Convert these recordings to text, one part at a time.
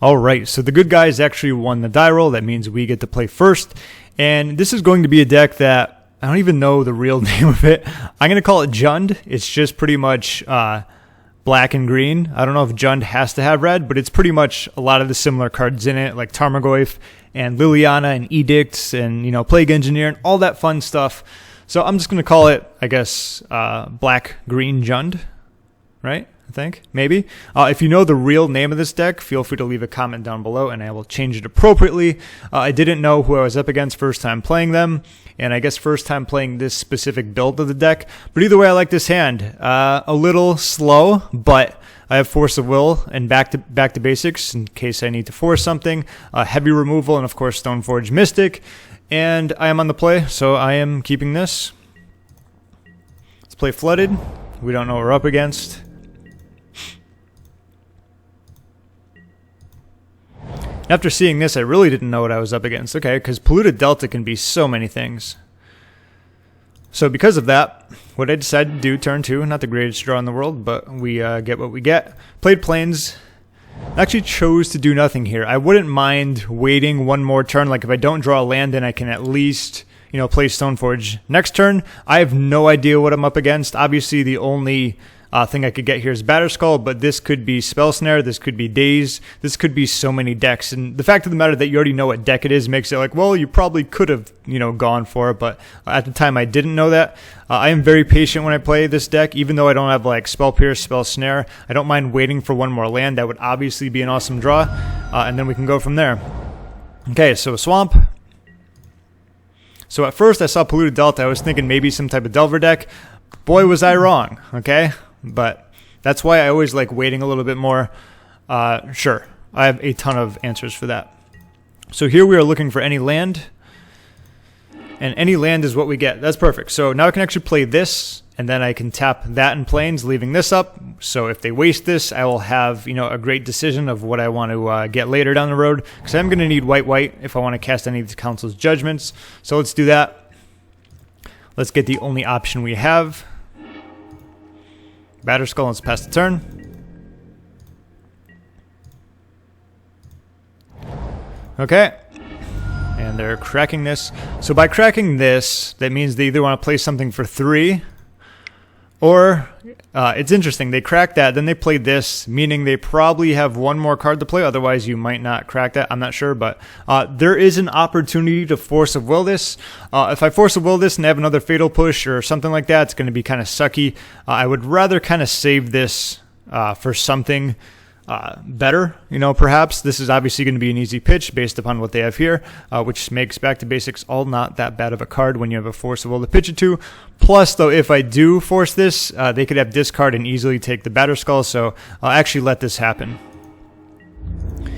Alright, so the good guys actually won the die roll. That means we get to play first. And this is going to be a deck that, I don't even know the real name of it. I'm going to call it Jund. It's just pretty much black and green. I don't know if Jund has to have red, but it's pretty much a lot of the similar cards in it, like Tarmogoyf and Liliana and Edicts and, you know, Plague Engineer and all that fun stuff. So I'm just going to call it, I guess, black-green Jund, right? I think, maybe. If you know the real name of this deck, feel free to leave a comment down below and I will change it appropriately. I didn't know who I was up against first time playing them, and I guess first time playing this specific build of the deck. But either way, I like this hand. A little slow, but I have Force of Will and back to basics in case I need to force something. Heavy removal and of course Stoneforge Mystic. And I am on the play, so I am keeping this. Let's play Flooded. We don't know what we're up against. After seeing this, I really didn't know what I was up against. Okay, because Polluted Delta can be so many things. So because of that, what I decided to do, turn 2, not the greatest draw in the world, but we get what we get. Played Plains. Actually chose to do nothing here. I wouldn't mind waiting one more turn. Like if I don't draw a land, then I can at least, you know, play Stoneforge. Next turn, I have no idea what I'm up against. Obviously, the only thing I could get here is Batterskull, but this could be Spell Snare, this could be Daze, this could be so many decks. And the fact of the matter that you already know what deck it is makes it like, well, you probably could have, you know, gone for it, but at the time I didn't know that. I am very patient when I play this deck, even though I don't have like Spell Pierce, Spell Snare. I don't mind waiting for one more land. That would obviously be an awesome draw, and then we can go from there. Okay, so Swamp. So at first I saw Polluted Delta, I was thinking maybe some type of Delver deck. Boy, was I wrong, okay? But that's why I always like waiting a little bit more. Sure, I have a ton of answers for that. So here we are looking for any land, and any land is what we get. That's perfect. So now I can actually play this, and then I can tap that in Plains, leaving this up. So if they waste this, I will have, you know, a great decision of what I want to get later down the road, because I'm going to need white if I want to cast any of the Council's Judgments. So let's do that. Let's get the only option we have. Batterskull, let's pass the turn. Okay. And they're cracking this. So by cracking this, that means they either want to play something for 3, or it's interesting. They crack that, then they play this, meaning they probably have one more card to play. Otherwise, you might not crack that. I'm not sure, but there is an opportunity to Force of Will this. If I Force of Will this and have another Fatal Push or something like that, it's going to be kind of sucky. I would rather kind of save this for something better, you know, perhaps. This is obviously going to be an easy pitch based upon what they have here, which makes Back to Basics all not that bad of a card when you have a Force of Will to pitch it to. Plus, though, if I do force this, they could have discard and easily take the Batterskull, so I'll actually let this happen.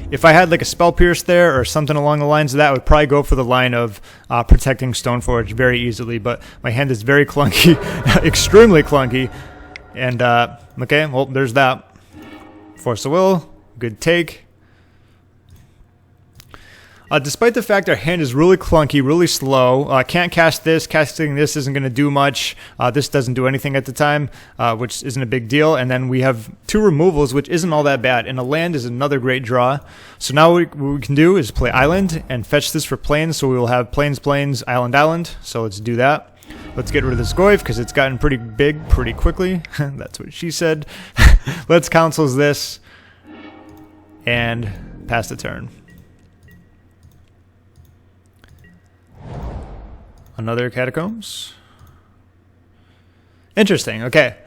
If I had like a Spell Pierce there or something along the lines of that, I would probably go for the line of protecting Stoneforge very easily, but my hand is very clunky, extremely clunky, and okay, well, there's that. Force of Will, good take. Despite the fact our hand is really clunky, really slow, can't cast this. Casting this isn't going to do much. This doesn't do anything at the time, which isn't a big deal. And then we have 2 removals, which isn't all that bad. And a land is another great draw. So now what we can do is play Island and fetch this for Plains. So we will have Plains, Island. So let's do that. Let's get rid of this Goyf because it's gotten pretty big pretty quickly. That's what she said. Let's Councils this and pass the turn. Another Catacombs. Interesting. Okay.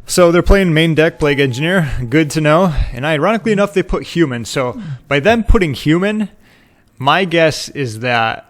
So they're playing main deck Plague Engineer. Good to know. And ironically enough, they put Human. So by them putting Human, my guess is that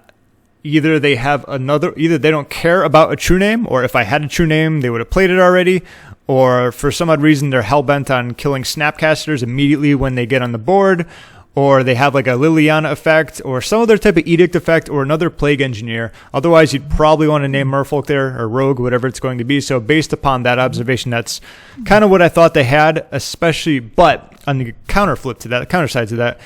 either they don't care about a true name, or if I had a true name, they would have played it already, or for some odd reason they're hell-bent on killing Snapcasters immediately when they get on the board, or they have like a Liliana effect, or some other type of Edict effect, or another Plague Engineer. Otherwise, you'd probably want to name Merfolk there, or Rogue, whatever it's going to be. So based upon that observation, that's kind of what I thought they had, especially, but on the counter side to that,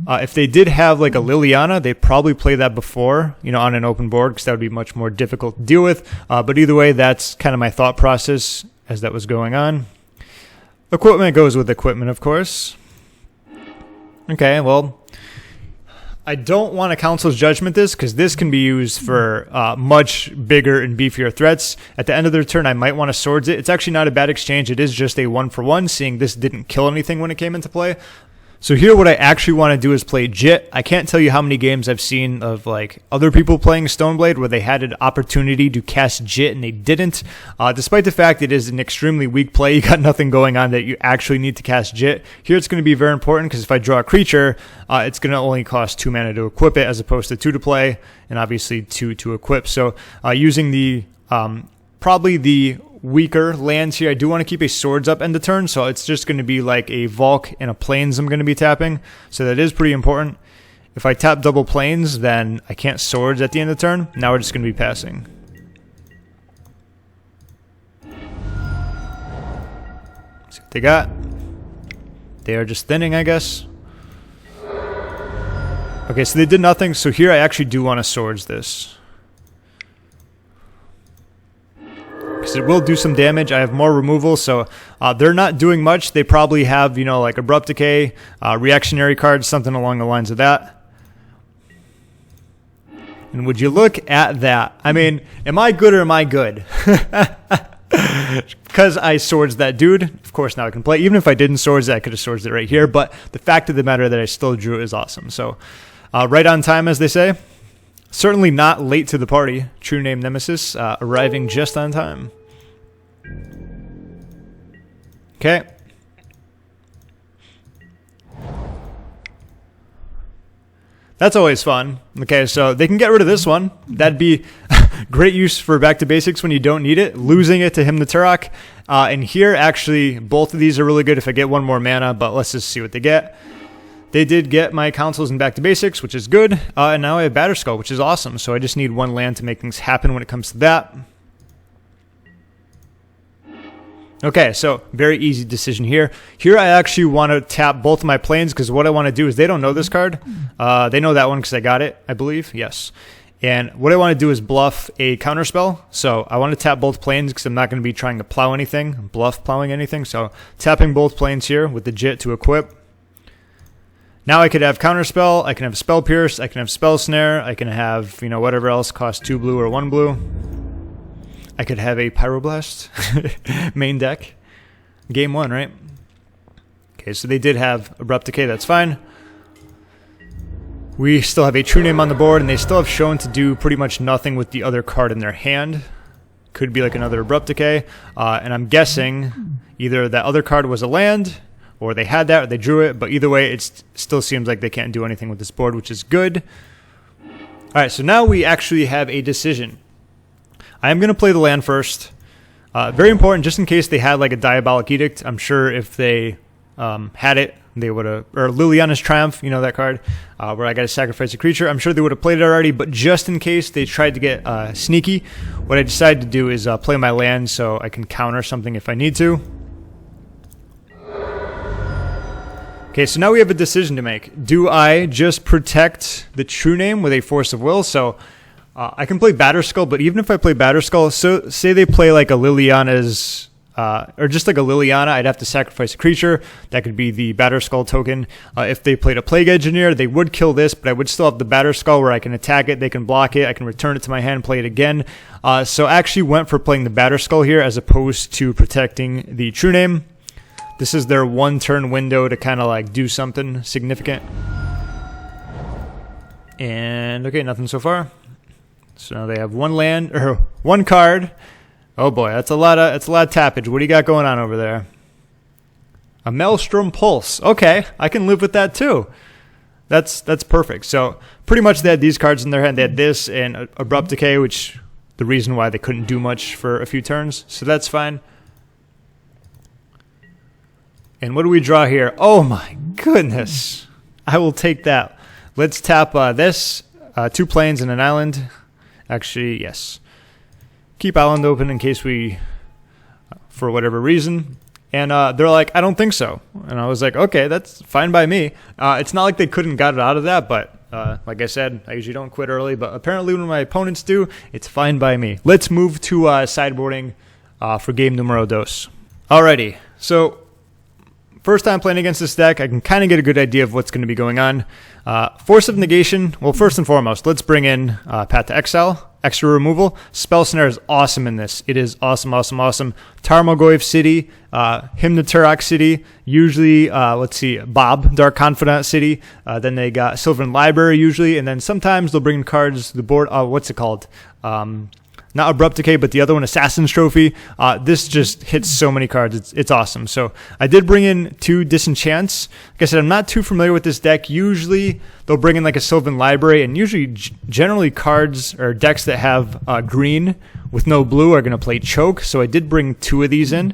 if they did have like a Liliana, they'd probably play that before, you know, on an open board, because that would be much more difficult to deal with. But either way, that's kind of my thought process as that was going on. Equipment goes with equipment, of course. Okay, well, I don't want to Council's Judgment this, because this can be used for much bigger and beefier threats. At the end of their turn, I might want to Swords it. It's actually not a bad exchange. It is just a 1-for-1, seeing this didn't kill anything when it came into play. So here what I actually want to do is play Jitte. I can't tell you how many games I've seen of like other people playing Stoneblade where they had an opportunity to cast Jitte and they didn't. Despite the fact it is an extremely weak play, you got nothing going on that you actually need to cast Jitte. Here it's going to be very important because if I draw a creature, it's going to only cost 2 mana to equip it as opposed to 2 to play and obviously 2 to equip. So using the probably the weaker lands here. I do want to keep a Swords up end of turn, so it's just going to be like a Volk and a Plains I'm going to be tapping, so that is pretty important. If I tap double Plains, then I can't Swords at the end of the turn. Now we're just going to be passing. See what they got. They are just thinning, I guess. Okay, so they did nothing, so here I actually do want to Swords this. Because it will do some damage. I have more removal, so they're not doing much. They probably have, you know, like Abrupt Decay, reactionary cards, something along the lines of that. And would you look at that? I mean, am I good or am I good? Because I Swords that dude. Of course, now I can play. Even if I didn't Swords it, I could have Swords it right here. But the fact of the matter that I still drew is awesome. So right on time, as they say. Certainly not late to the party. True-Name Nemesis arriving just on time. Okay. That's always fun. Okay, so they can get rid of this one. That'd be great use for Back to Basics when you don't need it. Losing it to Hymn to Turok. And here, actually, both of these are really good if I get one more mana, but let's just see what they get. They did get my councils in Back to Basics, which is good. And now I have Batterskull, which is awesome. So I just need one land to make things happen when it comes to that. Okay, so very easy decision here. Here I actually want to tap both of my planes because what I want to do is they don't know this card. They know that one because I got it, I believe. Yes. And what I want to do is bluff a counterspell. So I want to tap both planes because I'm not going to be trying to plow anything, bluff plowing anything. So tapping both planes here with the Jitte to equip. Now I could have Counterspell, I can have Spell Pierce, I can have Spell Snare, I can have, you know, whatever else costs 2 blue or 1 blue. I could have a Pyroblast main deck. Game 1, right? Okay, so they did have Abrupt Decay, that's fine. We still have a True-Name on the board, and they still have shown to do pretty much nothing with the other card in their hand. Could be like another Abrupt Decay. And I'm guessing either that other card was a land, or they had that, or they drew it, but either way, it still seems like they can't do anything with this board, which is good. Alright, so now we actually have a decision. I am going to play the land first. Very important, just in case they had like a Diabolic Edict. I'm sure if they had it, they would have, or Liliana's Triumph, you know that card, where I got to sacrifice a creature. I'm sure they would have played it already, but just in case they tried to get sneaky, what I decided to do is play my land so I can counter something if I need to. Okay, so now we have a decision to make. Do I just protect the True-Name with a Force of Will? So I can play Batterskull, but even if I play Batterskull, so say they play like a Liliana's, or just like a Liliana, I'd have to sacrifice a creature. That could be the Batterskull token. If they played a Plague Engineer, they would kill this, but I would still have the Batterskull where I can attack it, they can block it, I can return it to my hand, play it again. So I actually went for playing the Batterskull here as opposed to protecting the True-Name. This is their 1 turn window to kind of like do something significant. And okay, nothing so far. So now they have 1 land or 1 card. Oh boy, that's a lot of tappage. What do you got going on over there? A Maelstrom Pulse. Okay, I can live with that too. That's perfect. So pretty much they had these cards in their hand. They had this and Abrupt Decay, which the reason why they couldn't do much for a few turns. So that's fine. And what do we draw here? Oh my goodness. I will take that. Let's tap this. 2 plains and an island. Actually, yes. Keep island open in case we, for whatever reason. And they're like, I don't think so. And I was like, okay, that's fine by me. It's not like they couldn't got it out of that, but like I said, I usually don't quit early. But apparently when my opponents do, it's fine by me. Let's move to sideboarding for game numero dos. Alrighty, so first time playing against this deck, I can kind of get a good idea of what's going to be going on. Force of Negation. Well, first and foremost, let's bring in Path To Exile. Extra removal. Spell Snare is awesome in this. It is awesome, awesome, awesome. Tarmogoyf City, Hymn to Turok City, usually, let's see, Bob, Dark Confidant City. Then they got Sylvan Library usually, and then sometimes they'll bring cards to the board. What's it called? Not Abrupt Decay, but the other one, Assassin's Trophy. This just hits so many cards. It's awesome. So I did bring in 2 Disenchants. Like I said, I'm not too familiar with this deck. Usually they'll bring in like a Sylvan Library, and usually generally cards or decks that have green with no blue are going to play Choke. So I did bring 2 of these in.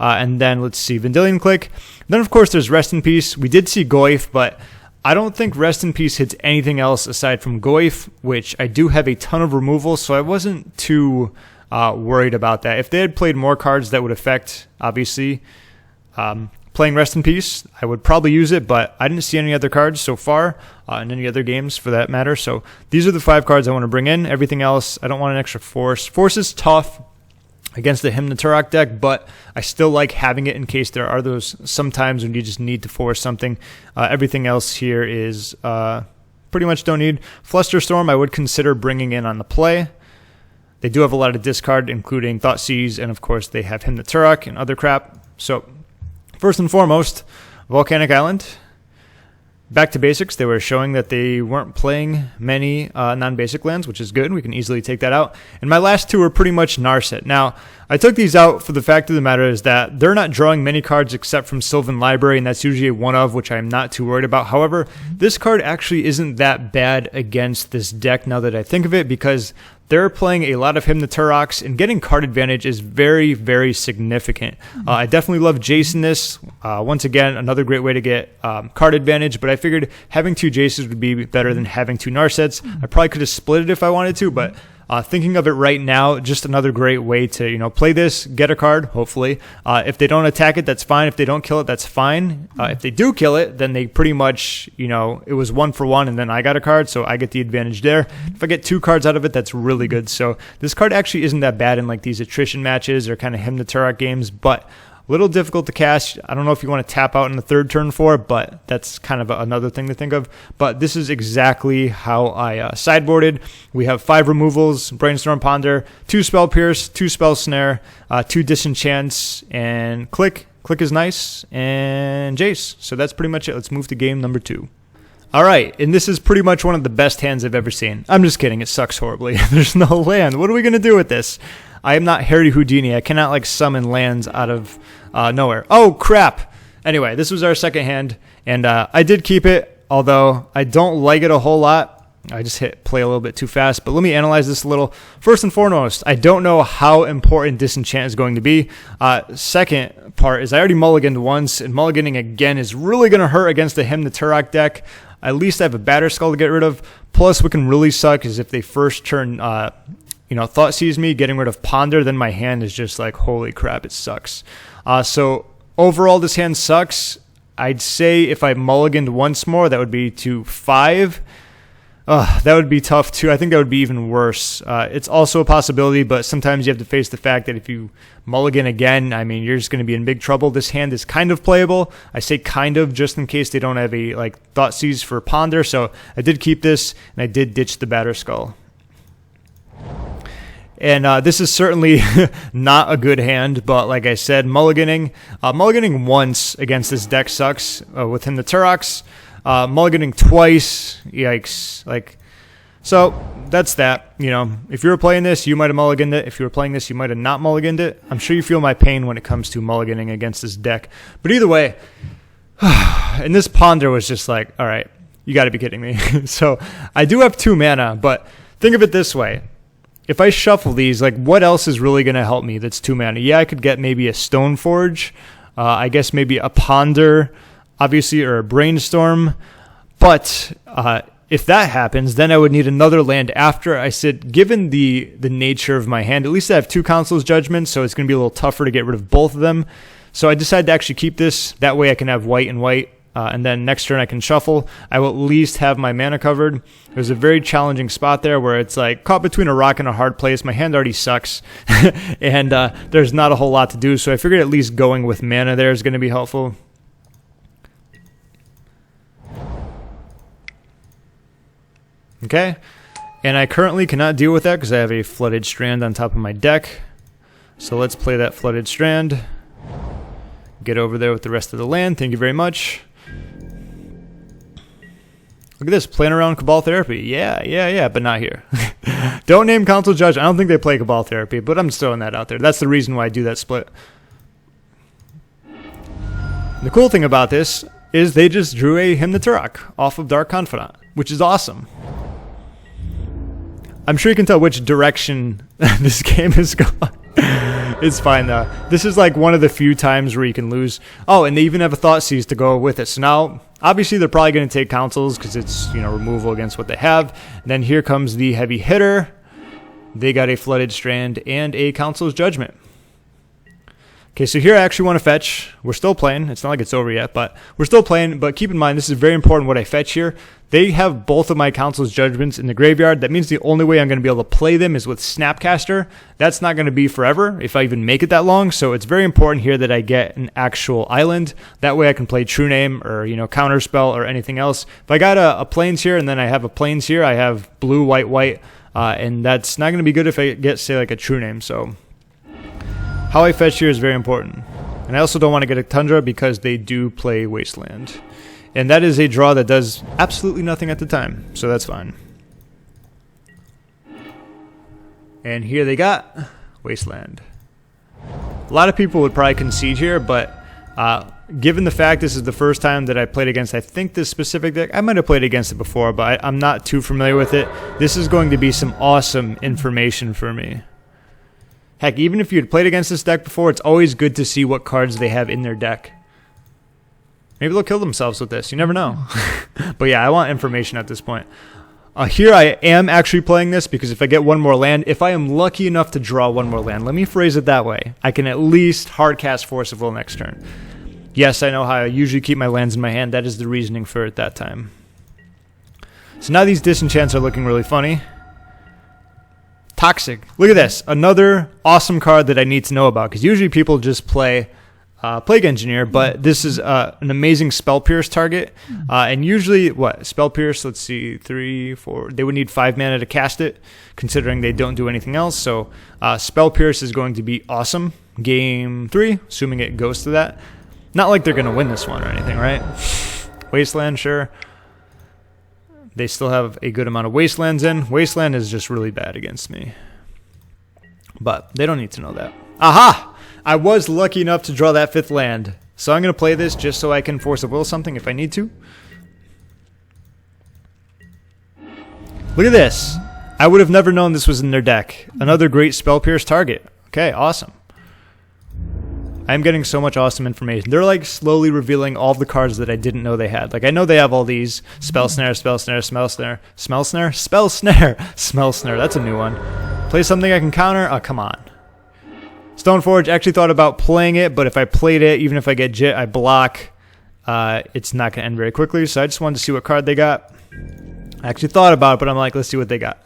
And then let's see, Vendilion Clique. Then of course there's Rest in Peace. We did see Goyf, but I don't think Rest in Peace hits anything else aside from Goyf, which I do have a ton of removal, so I wasn't too worried about that. If they had played more cards that would affect, obviously, playing Rest in Peace, I would probably use it, but I didn't see any other cards so far, in any other games for that matter. So these are the 5 cards I want to bring in. Everything else, I don't want an extra Force. Force is tough against the Hymn to Turok deck, but I still like having it in case there are those sometimes when you just need to force something. Everything else here is pretty much don't need. Flusterstorm I would consider bringing in on the play. They do have a lot of discard, including Thoughtseize, and of course they have Hymn to Turok and other crap. So first and foremost, Volcanic Island. Back to basics, they were showing that they weren't playing many non-basic lands, which is good. We can easily take that out. And my last 2 are pretty much Narset. Now, I took these out for the fact of the matter is that they're not drawing many cards except from Sylvan Library, and that's usually a one-of, which I'm not too worried about. However, this card actually isn't that bad against this deck now that I think of it, because they're playing a lot of Hymn to Turoks, and getting card advantage is very, very significant. I definitely love Jace in this. Once again, another great way to get card advantage, but I figured having 2 Jaces would be better than having 2 Narsets. I probably could have split it if I wanted to, but thinking of it right now, just another great way to, play this, get a card, hopefully. If they don't attack it, that's fine. If they don't kill it, that's fine. If they do kill it, then they pretty much, it was 1 for 1, and then I got a card, so I get the advantage there. If I get 2 cards out of it, that's really good. So this card actually isn't that bad in like these attrition matches or kind of Hymn to Turok games, but a little difficult to cast. I don't know if you want to tap out in the 3rd turn for it, but that's kind of another thing to think of. But this is exactly how I sideboarded. We have 5 removals, Brainstorm, Ponder, 2 Spell Pierce, 2 Spell Snare, 2 Disenchants, and Clique. Clique is nice, and Jace. So that's pretty much it. Let's move to game number 2. All right, and this is pretty much one of the best hands I've ever seen. I'm just kidding. It sucks horribly. There's no land. What are we going to do with this? I am not Harry Houdini. I cannot, summon lands out of nowhere. Oh, crap. Anyway, this was our second hand, and I did keep it, although I don't like it a whole lot. I just hit play a little bit too fast, but let me analyze this a little. First and foremost, I don't know how important Disenchant is going to be. Second part is I already mulliganed once, and mulliganing again is really going to hurt against the Hymn to Turok deck. At least I have a Batterskull to get rid of. Plus, what can really suck is if they first turn Thoughtseize me, getting rid of Ponder, then my hand is just like, holy crap, it sucks. So overall, this hand sucks. I'd say if I mulliganed once more, that would be to 5. That would be tough too. I think that would be even worse. It's also a possibility, but sometimes you have to face the fact that if you mulligan again, I mean, you're just going to be in big trouble. This hand is kind of playable. I say kind of just in case they don't have a Thoughtseize for Ponder. So I did keep this, and I did ditch the Batterskull. And this is certainly not a good hand, but like I said, mulliganing once against this deck sucks with Hymn to Turoks. Mulliganing twice, yikes. So that's that. If you were playing this, you might have mulliganed it. If you were playing this, you might have not mulliganed it. I'm sure you feel my pain when it comes to mulliganing against this deck. But either way, and this Ponder was just like, all right, you got to be kidding me. So I do have 2 mana, but think of it this way. If I shuffle these, what else is really going to help me that's 2 mana? Yeah, I could get maybe a Stoneforge. I guess maybe a Ponder, obviously, or a Brainstorm. But if that happens, then I would need another land after. I said, given the nature of my hand, at least I have 2 Council's Judgment, so it's going to be a little tougher to get rid of both of them. So I decided to actually keep this. That way I can have white and white. And then next turn I can shuffle. I will at least have my mana covered. There's a very challenging spot there where it's caught between a rock and a hard place. My hand already sucks. And there's not a whole lot to do. So I figured at least going with mana there is going to be helpful. Okay, and I currently cannot deal with that because I have a Flooded Strand on top of my deck. So let's play that Flooded Strand. Get over there with the rest of the land. Thank you very much. Look at this, playing around Cabal Therapy. Yeah, but not here. Don't name Council Judge. I don't think they play Cabal Therapy, but I'm just throwing that out there. That's the reason why I do that split. The cool thing about this is they just drew a Hymn to Turok off of Dark Confidant, which is awesome. I'm sure you can tell which direction this game is going. It's fine though. This is like one of the few times where you can lose. Oh, and they even have a Thoughtseize to go with it. So now, obviously, they're probably going to take Councils because it's, you know, removal against what they have. And then here comes the heavy hitter. They got a Flooded Strand and a Council's Judgment. Okay, so here I actually want to fetch. We're still playing. It's not like it's over yet, but we're still playing. But keep in mind, this is very important what I fetch here. They have both of my Council's Judgments in the graveyard. That means the only way I'm going to be able to play them is with Snapcaster. That's not going to be forever, if I even make it that long. So it's very important here that I get an actual island. That way I can play True-Name or, you know, Counterspell or anything else. If I got a Plains here and then I have a Plains here, I have blue, white, white. And that's not going to be good if I get, say, like a True-Name. So how I fetch here is very important. And I also don't want to get a Tundra because they do play Wasteland. And that is a draw that does absolutely nothing at the time. So that's fine. And here they got Wasteland. A lot of people would probably concede here, but given the fact this is the first time that I played against, I think, this specific deck, I might have played against it before, but I'm not too familiar with it. This is going to be some awesome information for me. Heck, even if you had played against this deck before, it's always good to see what cards they have in their deck. Maybe they'll kill themselves with this. You never know. But yeah, I want information at this point. Here I am actually playing this because if I get one more land, if I am lucky enough to draw one more land, let me phrase it that way, I can at least hardcast Force of Will next turn. Yes, I know how I usually keep my lands in my hand. That is the reasoning for it that time. So now these Disenchants are looking really funny. Toxic. Look at this. Another awesome card that I need to know about because usually people just play Plague Engineer, but this is an amazing Spell Pierce target. And usually, Spell Pierce, let's see, 3, 4, they would need 5 mana to cast it, considering they don't do anything else. So Spell Pierce is going to be awesome. Game 3, assuming it goes to that. Not like they're going to win this one or anything, right? Wasteland, sure. They still have a good amount of Wastelands in. Wasteland is just really bad against me. But they don't need to know that. Aha! I was lucky enough to draw that 5th land. So I'm going to play this just so I can Force of Will something if I need to. Look at this. I would have never known this was in their deck. Another great Spell Pierce target. Okay, awesome. I'm getting so much awesome information. They're like slowly revealing all the cards that I didn't know they had. Like I know they have all these Spell Snare, Spell Snare, Spell Snare, Spell Snare, Spell Snare, Spell Snare. That's a new one. Play something I can counter. Oh, come on. Stoneforge, actually thought about playing it, but if I played it, even if I get Jitte, I block. It's not going to end very quickly, so I just wanted to see what card they got. I actually thought about it, but I'm like, let's see what they got.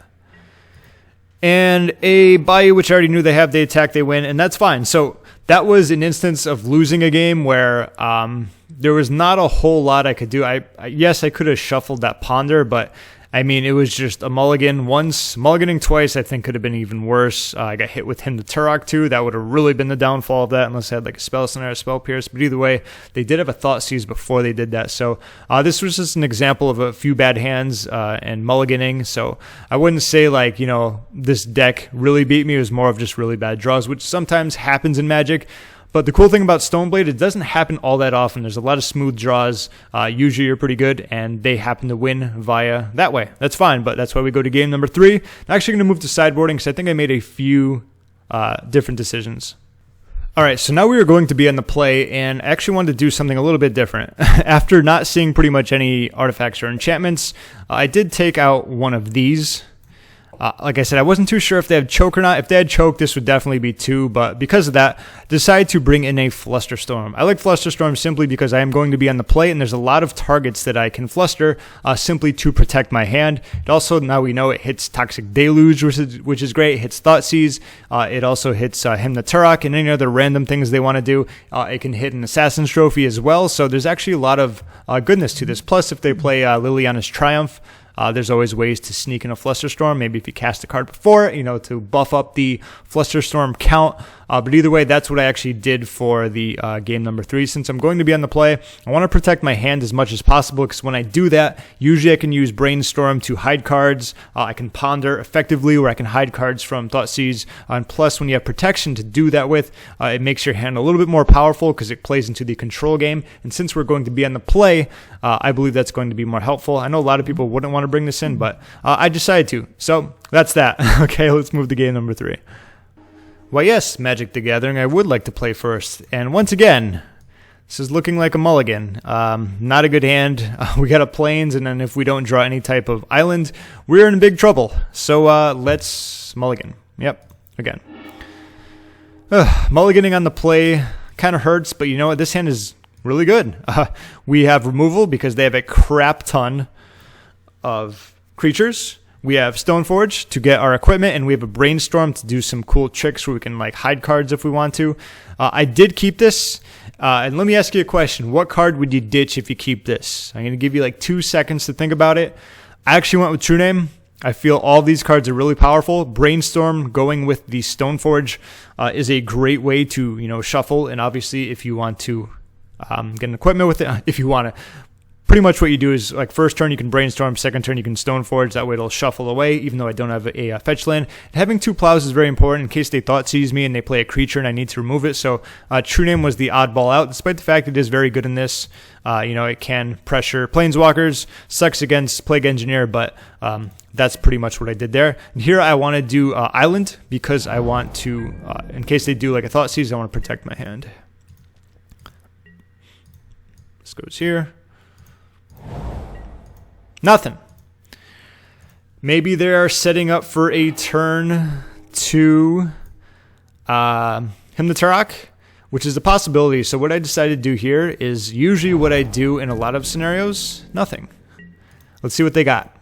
And a Bayou, which I already knew they have, they attack, they win, and that's fine. So that was an instance of losing a game where there was not a whole lot I could do. Yes, I could have shuffled that Ponder, but I mean, it was just a mulligan once. Mulliganing twice, I think, could have been even worse. I got hit with Hymn to Turok, too. That would have really been the downfall of that, unless I had like a Spell Snare, a Spell Pierce. But either way, they did have a Thoughtseize before they did that. So this was just an example of a few bad hands and mulliganing. So I wouldn't say, like, you know, this deck really beat me. It was more of just really bad draws, which sometimes happens in Magic. But the cool thing about Stoneblade, it doesn't happen all that often. There's a lot of smooth draws. Usually you're pretty good, and they happen to win via that way. That's fine, but that's why we go to game number 3. I'm actually going to move to sideboarding because I think I made a few different decisions. All right, so now we are going to be on the play, and I actually wanted to do something a little bit different. After not seeing pretty much any artifacts or enchantments, I did take out one of these. Like I said, I wasn't too sure if they had choke or not. If they had choke, this would definitely be 2, but because of that, decided to bring in a Flusterstorm. I like Flusterstorm simply because I am going to be on the play, and there's a lot of targets that I can fluster simply to protect my hand. It also, now we know, it hits Toxic Deluge, which is great. It hits Thoughtseize. It also hits Hymn to Turok and any other random things they want to do. It can hit an Assassin's Trophy as well, so there's actually a lot of goodness to this. Plus, if they play Liliana's Triumph, There's always ways to sneak in a Flusterstorm, maybe if you cast a card before it, to buff up the Flusterstorm count. But either way, that's what I actually did for the game number 3. Since I'm going to be on the play, I want to protect my hand as much as possible, because when I do that, usually I can use Brainstorm to hide cards. I can ponder effectively, where I can hide cards from Thoughtseize. And plus, when you have protection to do that with, it makes your hand a little bit more powerful because it plays into the control game. And since we're going to be on the play, I believe that's going to be more helpful. I know a lot of people wouldn't want to bring this in, but I decided to. So that's that. Okay, let's move to game number 3. Why yes, Magic the Gathering, I would like to play first. And once again, this is looking like a mulligan. Not a good hand. We got a Plains, and then if we don't draw any type of island, we're in big trouble. So let's mulligan. Yep, again. Mulliganing on the play kind of hurts, but you know what? This hand is really good. We have removal because they have a crap ton of creatures. We have Stoneforge to get our equipment, and we have a Brainstorm to do some cool tricks where we can like hide cards if we want to. I did keep this, and let me ask you a question. What card would you ditch if you keep this? I'm going to give you like 2 seconds to think about it. I actually went with True-Name. I feel all these cards are really powerful. Brainstorm going with the Stoneforge is a great way to shuffle, and obviously if you want to get an equipment with it, if you want to. Pretty much what you do is, like, first turn you can Brainstorm, second turn you can Stoneforge. That way it'll shuffle away, even though I don't have a fetch land. And having 2 plows is very important in case they Thoughtseize me and they play a creature and I need to remove it. So True-Name was the oddball out, despite the fact it is very good in this. It can pressure Planeswalkers, sucks against Plague Engineer, but that's pretty much what I did there. And here I want to do Island because I want to, in case they do like a Thoughtseize, I want to protect my hand. This goes here. Nothing. Maybe they're setting up for a turn to Hymn the Turok, which is a possibility. So what I decided to do here is usually what I do in a lot of scenarios. Nothing. Let's see what they got.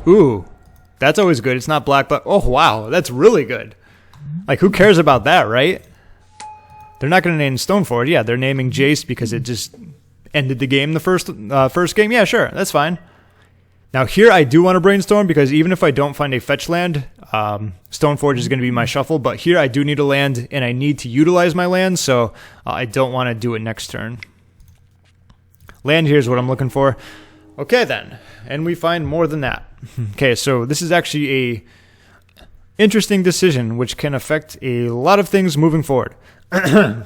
Ooh, that's always good. It's not black, but oh wow, that's really good. Like, who cares about that, right? They're not going to name Stoneforge. Yeah, they're naming Jace because it just ended the game the first game. Yeah, sure, that's fine. Now here I do want to Brainstorm because even if I don't find a fetch land, Stoneforge is going to be my shuffle. But here I do need a land, and I need to utilize my land, so I don't want to do it next turn. Land here is what I'm looking for. Okay then, and we find more than that. Okay, so this is actually a interesting decision which can affect a lot of things moving forward.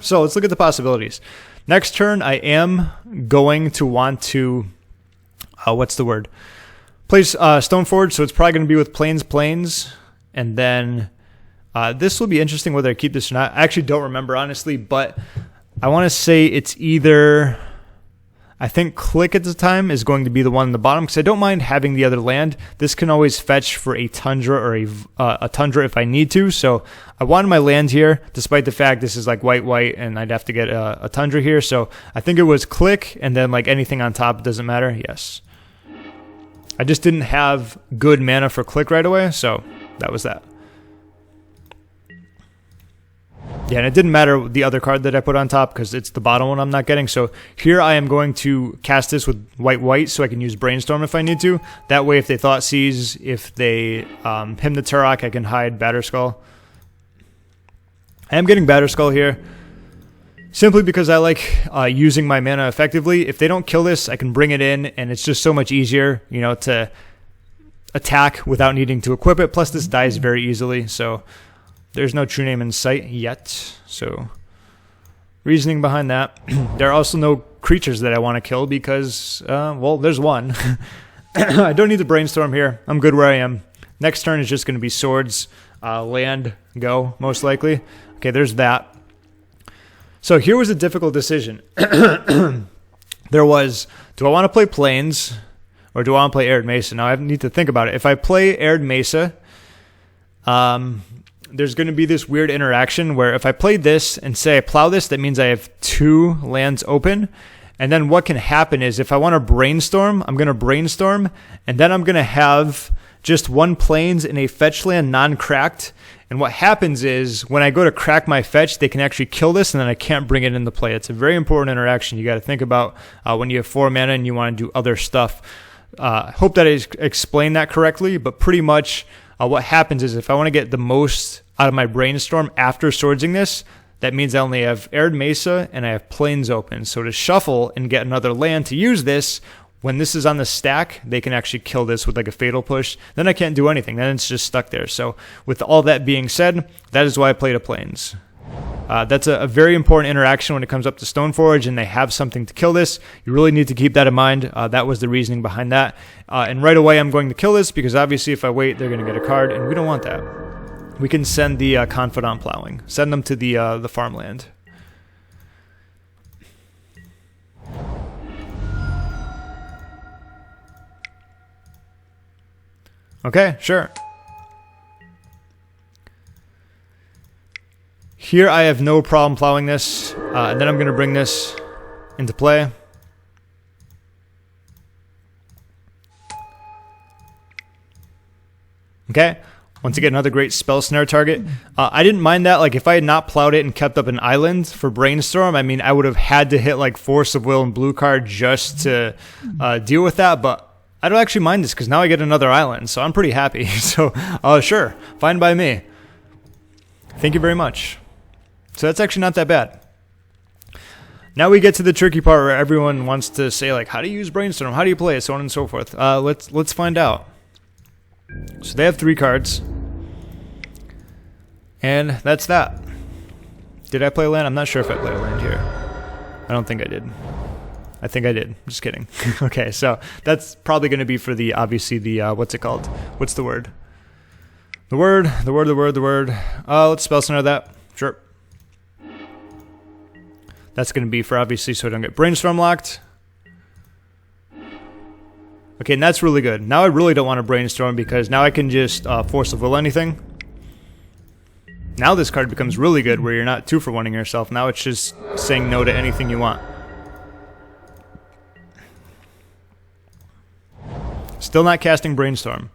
So let's look at the possibilities. Next turn, I am going to want to, place Stoneforge, so it's probably going to be with Plains, and then this will be interesting whether I keep this or not. I actually don't remember, honestly, but I want to say it's either, I think Clique at the time is going to be the one in the bottom, because I don't mind having the other land. This can always fetch for a Tundra or a Tundra if I need to, so I wanted my land here, despite the fact this is like white, and I'd have to get a Tundra here, so I think it was Clique, and then like anything on top, it doesn't matter, yes. I just didn't have good mana for Clique right away, so that was that. Yeah, and it didn't matter the other card that I put on top because it's the bottom one I'm not getting. So here I am going to cast this with white so I can use Brainstorm if I need to. That way if they Thoughtseize, if they Hymn the Turok, I can hide Batterskull. I am getting Batterskull here simply because I like using my mana effectively. If they don't kill this, I can bring it in, and it's just so much easier, to attack without needing to equip it. Plus this dies very easily, so there's no True-Name in sight yet, so reasoning behind that. There are also no creatures that I want to kill because, there's one. I don't need to Brainstorm here. I'm good where I am. Next turn is just going to be Swords, land, go, most likely. Okay, there's that. So here was a difficult decision. There was, do I want to play Plains or do I want to play Arid Mesa? Now I need to think about it. If I play Arid Mesa, there's going to be this weird interaction where if I play this and say I plow this, that means I have 2 lands open. And then what can happen is if I want to Brainstorm, I'm going to Brainstorm, and then I'm going to have just 1 plains in a fetch land non-cracked. And what happens is when I go to crack my fetch, they can actually kill this, and then I can't bring it into play. It's a very important interaction you got to think about when you have 4 mana and you want to do other stuff. Hope that I explained that correctly, but pretty much what happens is if I want to get the most out of my Brainstorm after swordsing this, that means I only have Arid Mesa and I have plains open. So to shuffle and get another land to use this, when this is on the stack, they can actually kill this with like a fatal push. Then I can't do anything. Then it's just stuck there. So with all that being said, that is why I played a plains. That's a very important interaction when it comes up to Stoneforge and they have something to kill this. You really need to keep that in mind. That was the reasoning behind that. And right away I'm going to kill this because obviously if I wait, they're going to get a card and we don't want that. We can send the Confidant Plowing. Send them to the farmland. Okay, sure. Here I have no problem plowing this, and then I'm going to bring this into play. Okay, once again, another great Spell Snare target. I didn't mind that. Like, if I had not plowed it and kept up an island for Brainstorm, I mean, I would have had to hit, like, Force of Will and blue card just to deal with that, but I don't actually mind this because now I get another island, so I'm pretty happy. So, sure, fine by me. Thank you very much. So that's actually not that bad. Now we get to the tricky part where everyone wants to say, like, how do you use Brainstorm? How do you play it? So on and so forth. Let's find out. So they have 3 cards. And that's that. Did I play a land? I'm not sure if I played a land here. I don't think I did. I think I did. Just kidding. Okay, so that's probably going to be for the, obviously, the, what's it called? What's the word? The word. Let's Spell Snare that. Sure. That's going to be for, obviously, so I don't get Brainstorm locked. Okay, and that's really good. Now I really don't want to Brainstorm because now I can just Force of Will anything. Now this card becomes really good where you're not 2-for-1ing yourself. Now it's just saying no to anything you want. Still not casting Brainstorm.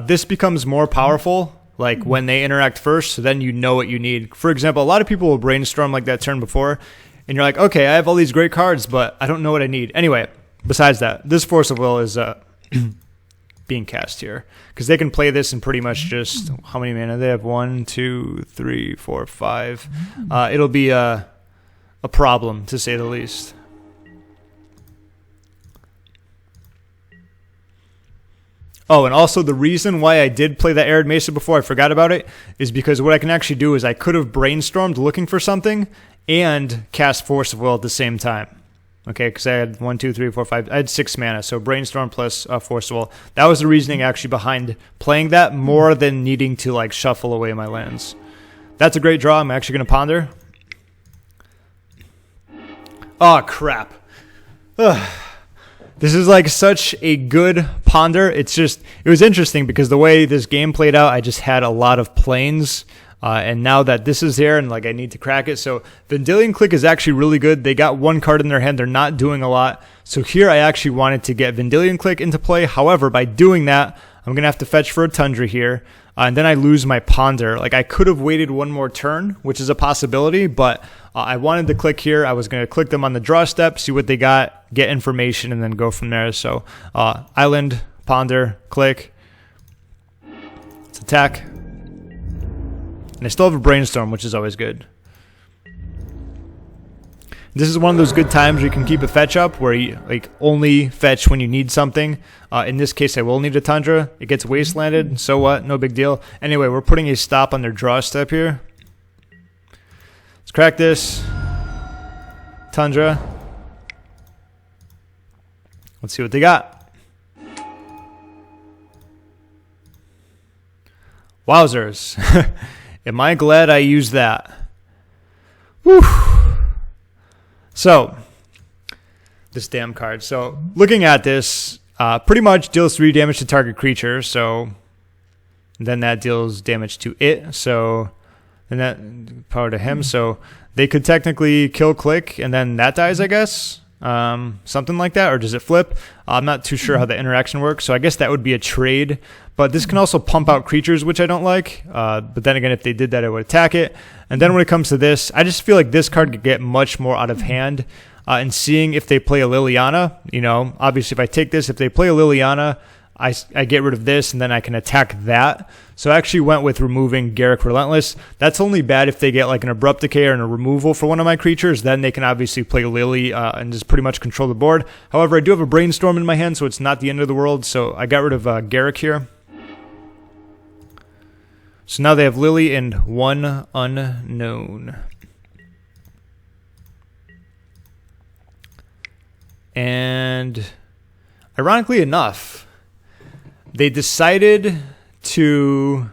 This becomes more powerful like when they interact first, so then you know what you need. For example, a lot of people will Brainstorm like that turn before, and you're like, okay, I have all these great cards, but I don't know what I need. Anyway, besides that, this Force of Will is being cast here. Because they can play this in pretty much just, how many mana? They have 1, 2, 3, 4, 5. It'll be a problem, to say the least. Oh, and also the reason why I did play that Arid Mesa before, I forgot about it, is because what I can actually do is I could have Brainstormed looking for something and cast Force of Will at the same time. Okay, because I had 1, 2, 3, 4, 5. I had 6 mana, so Brainstorm plus Force of Will. That was the reasoning actually behind playing that more than needing to like shuffle away my lands. That's a great draw. I'm actually going to ponder. Oh, crap. Ugh. This is like such a good ponder. It's just, it was interesting because the way this game played out, I just had a lot of planes. And now that this is here and like I need to crack it. So Vendilion Clique is actually really good. They got 1 card in their hand. They're not doing a lot. So here I actually wanted to get Vendilion Clique into play. However, by doing that, I'm going to have to fetch for a Tundra here. And then I lose my ponder. Like I could have waited 1 more turn, which is a possibility, but I wanted to click here. I was going to click them on the draw step, see what they got, get information, and then go from there. So island, ponder, click. Let's attack. And I still have a Brainstorm, which is always good. This is one of those good times where you can keep a fetch up, where you like only fetch when you need something. In this case, I will need a Tundra. It gets wastelanded, so what? No big deal. Anyway, we're putting a stop on their draw step here. Let's crack this. Tundra. Let's see what they got. Wowzers. Am I glad I used that? Whew. So, this damn card. So, looking at this, pretty much deals 3 damage to target creature. So, then that deals damage to it. So, and that power to him. So, they could technically kill Clique, and then that dies, I guess. something like that, or does it flip? I'm not too sure how the interaction works, so I guess that would be a trade. But this can also pump out creatures, which I don't like. But then again, if they did that, I would attack it. And then when it comes to this, I just feel like this card could get much more out of hand. And seeing if they play a Liliana, you know, obviously if I take this, if they play a Liliana, I get rid of this, and then I can attack that. So I actually went with removing Garruk Relentless. That's only bad if they get like an Abrupt Decay or a removal for one of my creatures. Then they can obviously play Lily and just pretty much control the board. However, I do have a Brainstorm in my hand, so it's not the end of the world. So I got rid of Garruk here. So now they have Lily and one unknown. And ironically enough, they decided to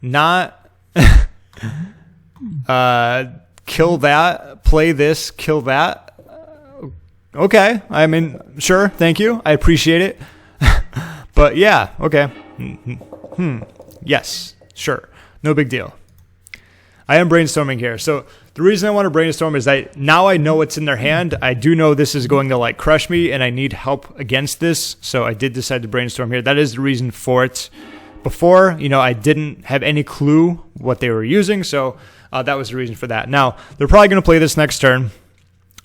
not kill that, play this, kill that. Okay, I mean, sure, thank you. I appreciate it. But yeah, okay. Yes, sure. No big deal. I am brainstorming here. So the reason I want to brainstorm is now I know what's in their hand. I do know this is going to like crush me, and I need help against this. So I did decide to brainstorm here. That is the reason for it. Before, you know, I didn't have any clue what they were using. So that was the reason for that. Now, they're probably going to play this next turn.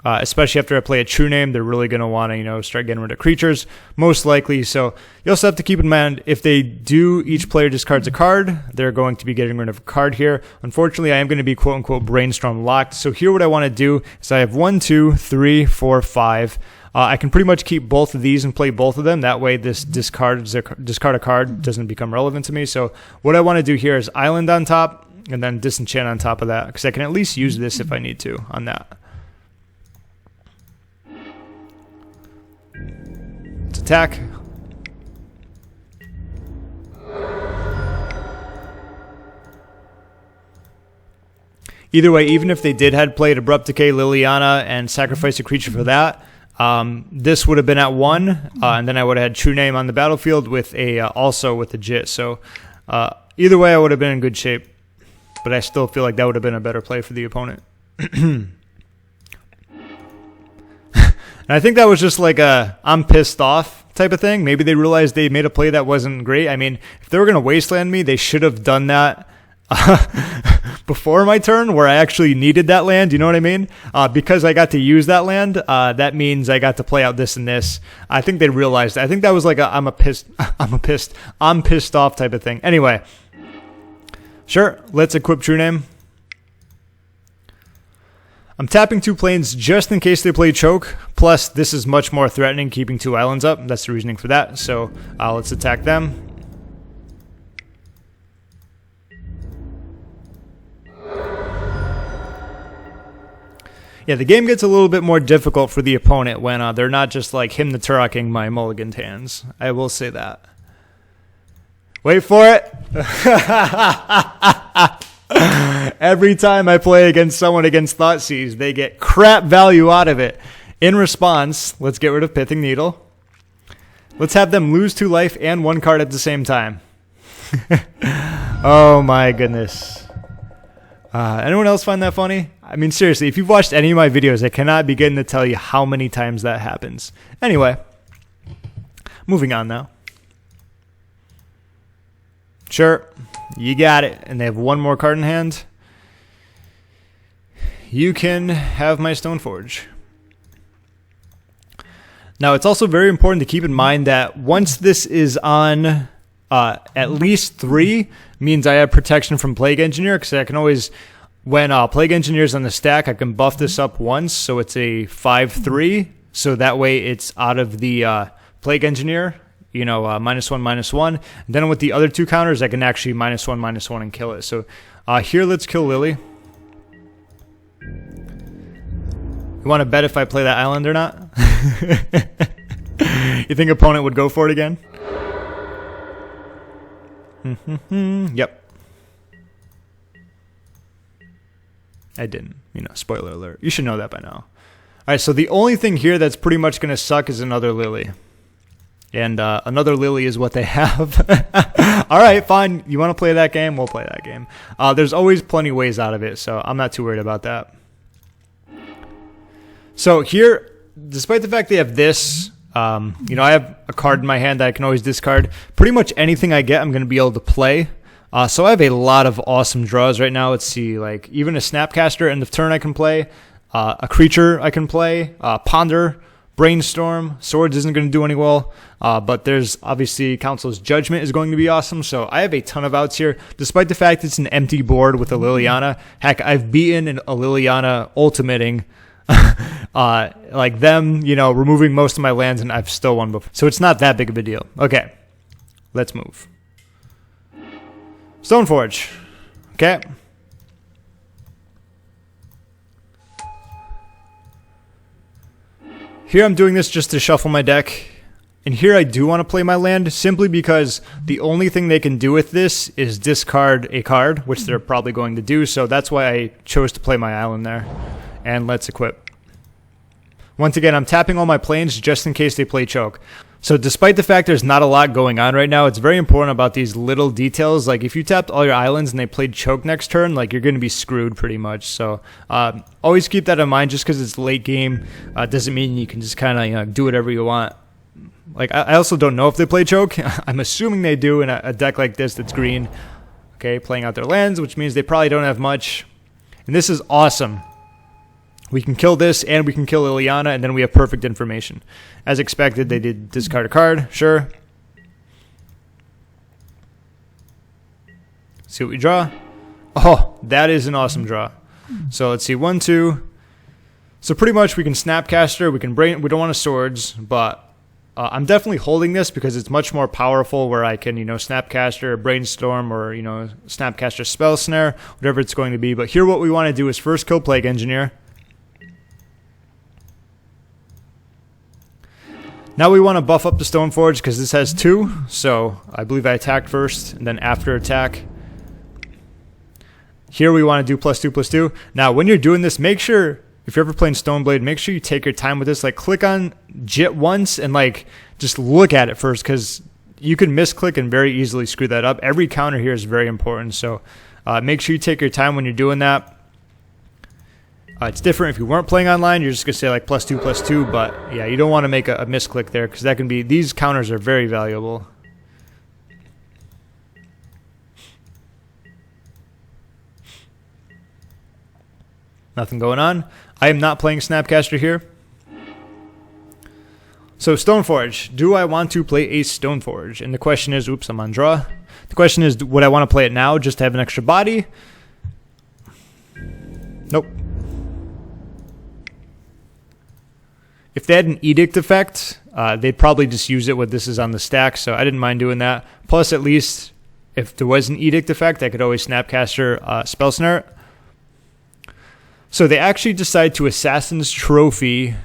Especially after I play a True Name, they're really going to want to, you know, start getting rid of creatures, most likely. So you also have to keep in mind, if they do, each player discards a card, they're going to be getting rid of a card here. Unfortunately, I am going to be quote-unquote Brainstorm locked. So here what I want to do is I have 1, 2, 3, 4, 5. I can pretty much keep both of these and play both of them. That way this discard a card doesn't become relevant to me. So what I want to do here is Island on top and then Disenchant on top of that, because I can at least use this if I need to on that. Attack. Either way, even if they did had played Abrupt Decay, Liliana, and sacrificed a creature for that, this would have been at 1, and then I would have had True Name on the battlefield with a also with the Jitte. So either way, I would have been in good shape, but I still feel like that would have been a better play for the opponent. And I think that was just like a I'm pissed off type of thing. Maybe they realized they made a play that wasn't great. I mean, if they were going to wasteland me, they should have done that before my turn where I actually needed that land. You know what I mean? Because I got to use that land, that means I got to play out this and this. I think they realized. I think that was like a I'm pissed off type of thing. Anyway, sure, let's equip True Name. I'm tapping 2 planes just in case they play Choke. Plus, this is much more threatening, keeping 2 islands up. That's the reasoning for that. So let's attack them. Yeah, the game gets a little bit more difficult for the opponent when they're not just like Hymn to Turok-ing my mulliganed hands. I will say that. Wait for it. Every time I play against someone against Thoughtseize, they get crap value out of it. In response, let's get rid of Pithing Needle. Let's have them lose 2 life and 1 card at the same time. Oh my goodness. Anyone else find that funny? I mean, seriously, if you've watched any of my videos, I cannot begin to tell you how many times that happens. Anyway, moving on now. Sure, you got it. And they have 1 more card in hand. You can have my Stoneforge. Now, it's also very important to keep in mind that once this is on at least 3, means I have protection from Plague Engineer, because I can always, when Plague Engineer is on the stack, I can buff this up once, so it's a 5/3, so that way it's out of the Plague Engineer, you know, -1/-1. And then with the other 2 counters, I can actually -1/-1 and kill it. So here, let's kill Lily. You want to bet if I play that island or not? You think opponent would go for it again? Yep. I didn't. You know, spoiler alert. You should know that by now. Alright, so the only thing here that's pretty much going to suck is another Lily. And another Lily is what they have. Alright, fine. You want to play that game? We'll play that game. There's always plenty of ways out of it, so I'm not too worried about that. So here, despite the fact they have this, you know, I have a card in my hand that I can always discard. Pretty much anything I get, I'm going to be able to play. So I have a lot of awesome draws right now. Let's see, like even a Snapcaster end of turn I can play, a creature I can play, Ponder, Brainstorm. Swords isn't going to do any well, but there's obviously Council's Judgment is going to be awesome. So I have a ton of outs here, despite the fact it's an empty board with a Liliana. Heck, I've beaten a Liliana ultimating like them, you know, removing most of my lands, and I've still won before. So it's not that big of a deal. Okay, let's move. Stoneforge. Okay. Here I'm doing this just to shuffle my deck. And here I do want to play my land simply because the only thing they can do with this is discard a card, which they're probably going to do. So that's why I chose to play my island there. And let's equip. Once again, I'm tapping all my planes just in case they play choke. So despite the fact there's not a lot going on right now, it's very important about these little details. Like if you tapped all your islands and they played choke next turn, like you're going to be screwed pretty much. So always keep that in mind. Just because it's late game doesn't mean you can just kind of, you know, do whatever you want. Like I also don't know if they play choke. I'm assuming they do in a deck like this that's green. Okay, playing out their lands, which means they probably don't have much. And this is awesome. We can kill this, and we can kill Liliana, and then we have perfect information. As expected, they did discard a card, sure. See what we draw. Oh, that is an awesome draw. So let's see, 1, 2. So pretty much we can Snapcaster, we can we don't want a Swords, but I'm definitely holding this because it's much more powerful where I can, you know, Snapcaster, Brainstorm, or, you know, Snapcaster Spell Snare, whatever it's going to be. But here what we want to do is first kill Plague Engineer. Now we want to buff up the Stoneforge because this has 2, so I believe I attacked first, and then after attack. Here we want to do +2/+2. Now when you're doing this, make sure, if you're ever playing Stoneblade, make sure you take your time with this. Like click on Jitte once and like just look at it first because you can misclick and very easily screw that up. Every counter here is very important, so make sure you take your time when you're doing that. It's different if you weren't playing online. You're just going to say like +2/+2, but yeah, you don't want to make a misclick there because that can be, these counters are very valuable. Nothing going on. I am not playing Snapcaster here. So Stoneforge, do I want to play a Stoneforge? And the question is, oops, I'm on draw. The question is, would I want to play it now just to have an extra body? Nope. If they had an Edict effect, they'd probably just use it when this is on the stack, so I didn't mind doing that. Plus, at least, if there was an Edict effect, I could always Snapcaster Spell Snare. So they actually decided to Assassin's Trophy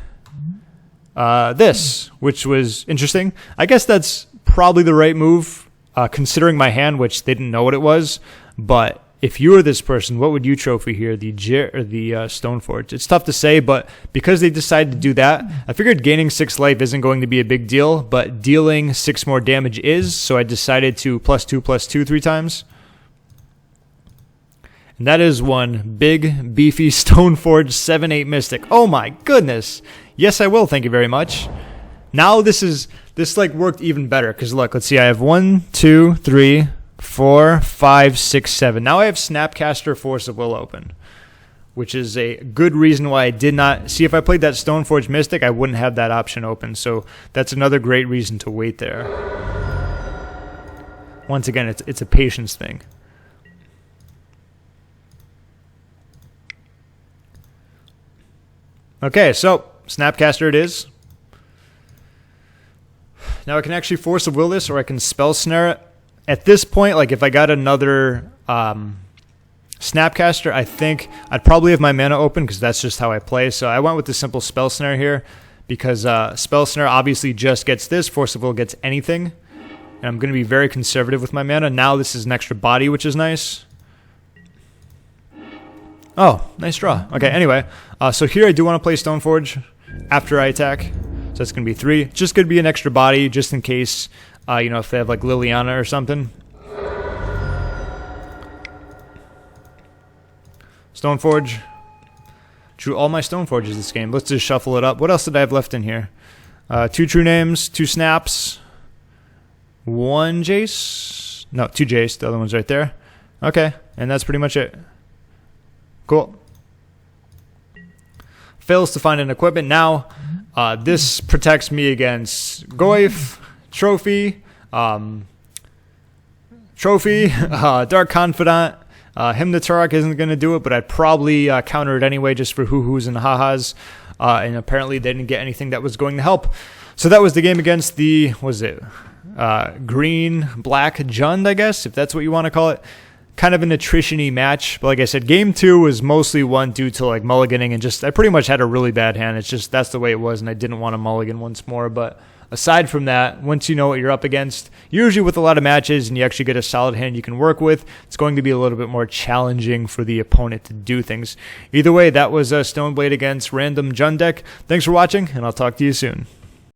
this, which was interesting. I guess that's probably the right move, considering my hand, which they didn't know what it was, but if you were this person, what would you trophy here, the Jitte or the Stoneforge? It's tough to say, but because they decided to do that, I figured gaining 6 life isn't going to be a big deal, but dealing 6 more damage is, so I decided to +2/+2 3 times. And that is one big, beefy Stoneforge 7/8 Mystic. Oh my goodness! Yes, I will, thank you very much. Now this like worked even better, because look, let's see, I have 1, 2, 3... 4, 5, 6, 7. Now I have Snapcaster Force of Will open, which is a good reason why I did not see. If I played that Stoneforge Mystic, I wouldn't have that option open. So that's another great reason to wait there. Once again, it's a patience thing. Okay, so Snapcaster it is. Now I can actually Force of Will this, or I can Spell Snare it. At this point, like if I got another Snapcaster, I think I'd probably have my mana open because that's just how I play. So I went with the simple Spell Snare here because Spell Snare obviously just gets this. Force of Will gets anything. And I'm going to be very conservative with my mana. Now this is an extra body, which is nice. Oh, nice draw. Okay, anyway. So here I do want to play Stoneforge after I attack. So it's going to be 3. Just going to be an extra body just in case... you know, if they have like Liliana or something. Stoneforge. Drew all my Stoneforges this game. Let's just shuffle it up. What else did I have left in here? 2 True Names, 2 Snaps, 1 Jace. No, 2 Jace. The other one's right there. Okay, and that's pretty much it. Cool. Fails to find an equipment. Now, this protects me against Goyf, Trophy, Dark Confidant. Hymn to Turok isn't going to do it, but I'd probably counter it anyway just for hoo-hoos and ha-has. And apparently they didn't get anything that was going to help. So that was the game against the, what was it, green-black Jund, I guess, if that's what you want to call it. Kind of an attrition-y match. But like I said, game 2 was mostly won due to like mulliganing and just, I pretty much had a really bad hand. It's just, that's the way it was, and I didn't want to mulligan once more. But aside from that, once you know what you're up against, usually with a lot of matches and you actually get a solid hand you can work with, it's going to be a little bit more challenging for the opponent to do things. Either way, that was Stoneblade against random Jund deck. Thanks for watching, and I'll talk to you soon.